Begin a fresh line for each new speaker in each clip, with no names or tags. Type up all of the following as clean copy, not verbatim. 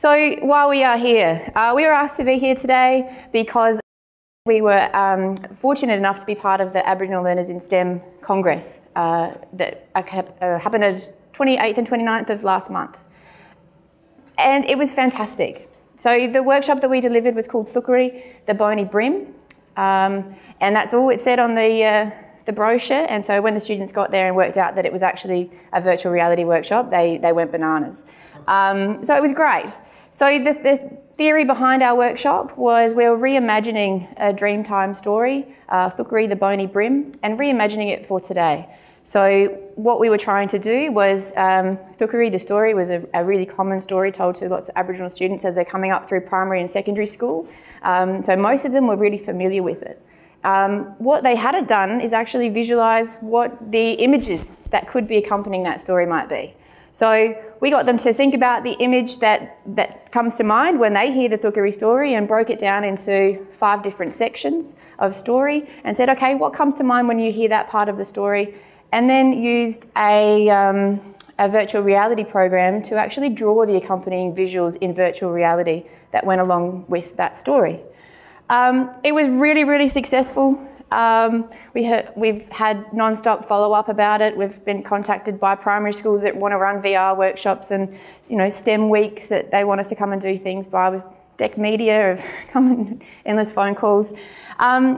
So while we are here, we were asked to be here today because we were fortunate enough to be part of the Aboriginal Learners in STEM Congress that happened on 28th and 29th of last month. And it was fantastic. So the workshop that we delivered was called Thukeri, the Bony Brim. And that's all it said on the brochure. And so when the students got there and worked out that it was actually a virtual reality workshop, they went bananas. So it was great. So the theory behind our workshop was we were reimagining a Dreamtime Story, Thukeri, the Bony Brim, and reimagining it for today. So what we were trying to do was, Thukeri, the story, was a really common story told to lots of Aboriginal students as they're coming up through primary and secondary school. So most of them were really familiar with it. What they hadn't done is actually visualise what the images that could be accompanying that story might be. So we got them to think about the image that comes to mind when they hear the Thukeri story and broke it down into 5 different sections of story and said, okay, what comes to mind when you hear that part of the story? And then used a virtual reality program to actually draw the accompanying visuals in virtual reality that went along with that story. It was really, really successful. We've had non-stop follow-up about it. We've been contacted by primary schools that want to run VR workshops and STEM weeks that they want us to come and do things by. With Deck Media have come and endless phone calls,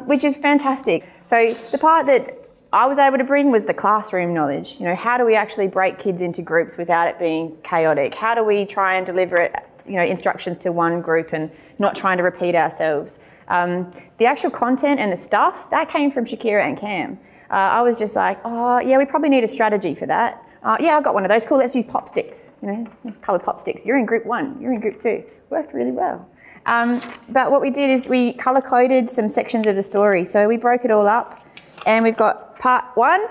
which is fantastic. So the part that I was able to bring was the classroom knowledge. How do we actually break kids into groups without it being chaotic? How do we try and deliver it, instructions to one group and not trying to repeat ourselves? The actual content and the stuff, that came from Shakira and Cam. I was just like, oh, yeah, we probably need a strategy for that. Yeah, I've got one of those. Cool, let's use pop sticks. Let's coloured pop sticks. You're in group 1, you're in group 2. Worked really well. But what we did is we colour-coded some sections of the story. So we broke it all up and we've got part 1,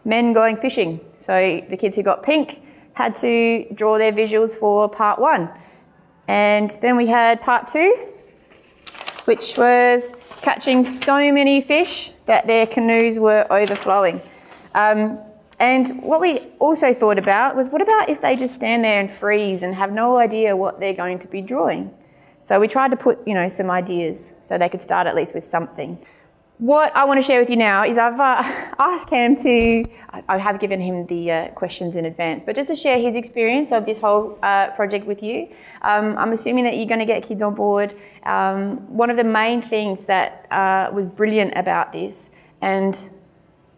men going fishing. So the kids who got pink had to draw their visuals for part 1. And then we had part 2, which was catching so many fish that their canoes were overflowing. And what we also thought about was, what about if they just stand there and freeze and have no idea what they're going to be drawing? So we tried to put, some ideas so they could start at least with something. What I want to share with you now is I've asked Cam to, I have given him the questions in advance, but just to share his experience of this whole project with you. I'm assuming that you're going to get kids on board. One of the main things that was brilliant about this, and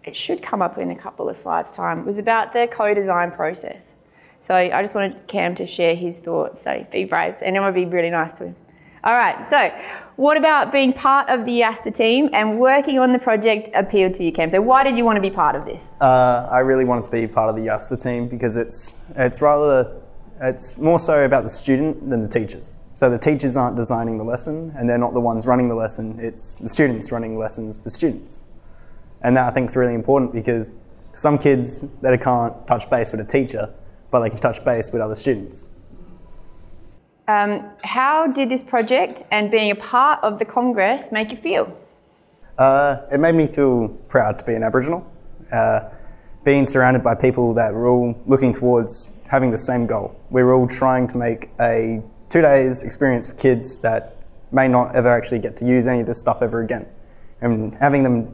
it should come up in a couple of slides' time, was about the co-design process. So I just wanted Cam to share his thoughts, so be brave, and it would be really nice to him. All right, so what about being part of the YASTA team and working on the project appealed to you, Cam? So why did you want to be part of this?
I really wanted to be part of the YASTA team because it's more so about the student than the teachers. So the teachers aren't designing the lesson and they're not the ones running the lesson, it's the students running lessons for students. And that I think is really important because some kids that can't touch base with a teacher, but they can touch base with other students.
How did this project and being a part of the Congress make you feel?
It made me feel proud to be an Aboriginal. Being surrounded by people that were all looking towards having the same goal. We were all trying to make a 2 days experience for kids that may not ever actually get to use any of this stuff ever again. And having them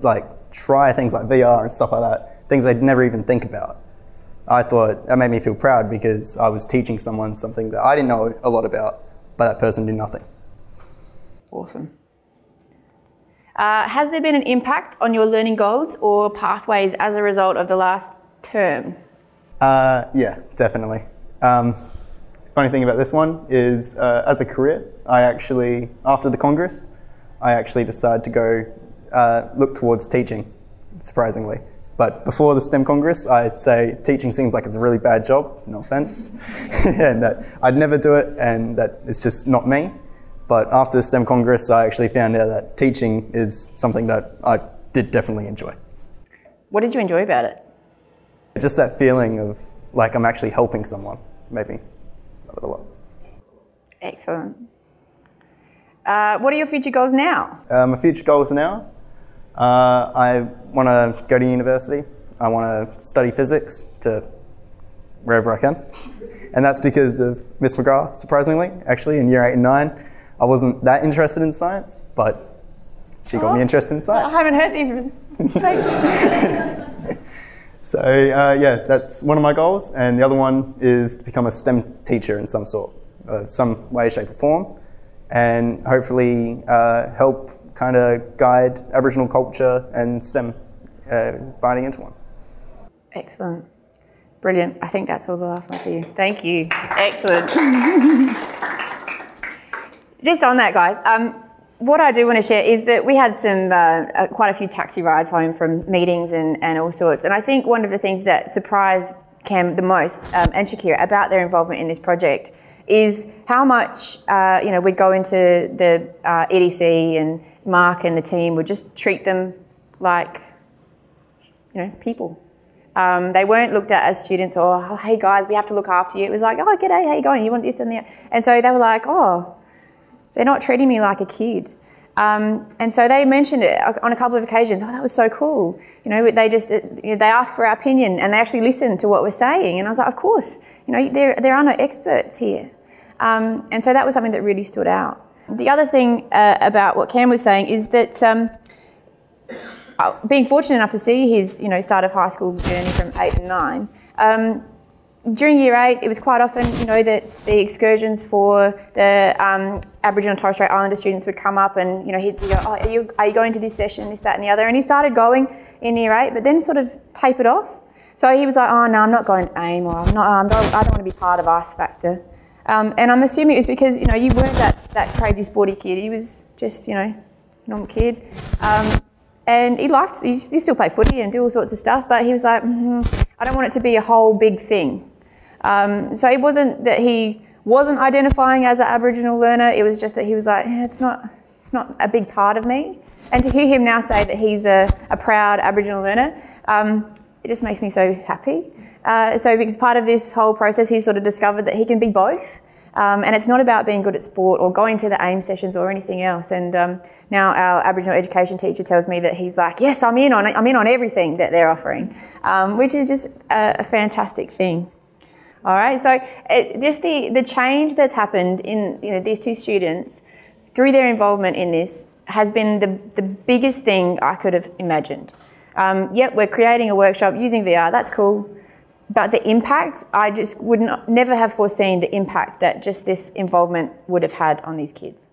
try things like VR and stuff like that, things they'd never even think about. I thought that made me feel proud because I was teaching someone something that I didn't know a lot about, but that person knew nothing.
Awesome. Has there been an impact on your learning goals or pathways as a result of the last term?
Yeah, definitely. Funny thing about this one is, as a career, after the Congress, I actually decided to go look towards teaching, surprisingly. But before the STEM Congress, I'd say teaching seems like it's a really bad job, no offence, and that I'd never do it and that it's just not me. But after the STEM Congress, I actually found out that teaching is something that I did definitely enjoy.
What did you enjoy about it?
Just that feeling of like I'm actually helping someone, made me love it a lot.
Excellent. What are your future goals now?
My future goals now? I want to go to university. I want to study physics to wherever I can. And that's because of Miss McGrath, surprisingly, actually, in year 8 and 9. I wasn't that interested in science, but she got me interested in science.
I haven't heard these.
So yeah, that's one of my goals. And the other one is to become a STEM teacher in some sort, some way, shape or form. And hopefully help kind of guide Aboriginal culture and STEM binding into one.
Excellent. Brilliant. I think that's all the last one for you. Thank you. Excellent. Just on that, guys, what I do want to share is that we had some quite a few taxi rides home from meetings and all sorts. And I think one of the things that surprised Cam the most and Shakira about their involvement in this project is how much, we'd go into the EDC and Mark and the team would just treat them like, people. They weren't looked at as students or, oh, hey guys, we have to look after you. It was like, oh, g'day, how you going? You want this and that? And so they were like, oh, they're not treating me like a kid. And so they mentioned it on a couple of occasions. Oh, that was so cool. They just, they asked for our opinion and they actually listened to what we're saying. And I was like, of course, there are no experts here. And so that was something that really stood out. The other thing about what Cam was saying is that being fortunate enough to see his, start of high school journey from 8 and 9, during year 8, it was quite often, that the excursions for the Aboriginal and Torres Strait Islander students would come up and, he'd go, oh, are you going to this session, this, that and the other? And he started going in year 8, but then sort of tapered off. So he was like, oh, no, I'm not going to AIM, or I don't want to be part of Ice Factor. And I'm assuming it was because, you weren't that crazy sporty kid. He was just, normal kid. And he still play footy and do all sorts of stuff, but he was like, I don't want it to be a whole big thing. So it wasn't that he wasn't identifying as an Aboriginal learner, it was just that he was like, it's not a big part of me. And to hear him now say that he's a proud Aboriginal learner, it just makes me so happy. So because part of this whole process, he sort of discovered that he can be both. And it's not about being good at sport or going to the AIM sessions or anything else. And now our Aboriginal education teacher tells me that he's like, yes, I'm in on everything that they're offering, which is just a fantastic thing. All right, so just the change that's happened in these two students through their involvement in this has been the biggest thing I could have imagined. Yep, we're creating a workshop using VR, that's cool. But the impact, I just never have foreseen the impact that just this involvement would have had on these kids.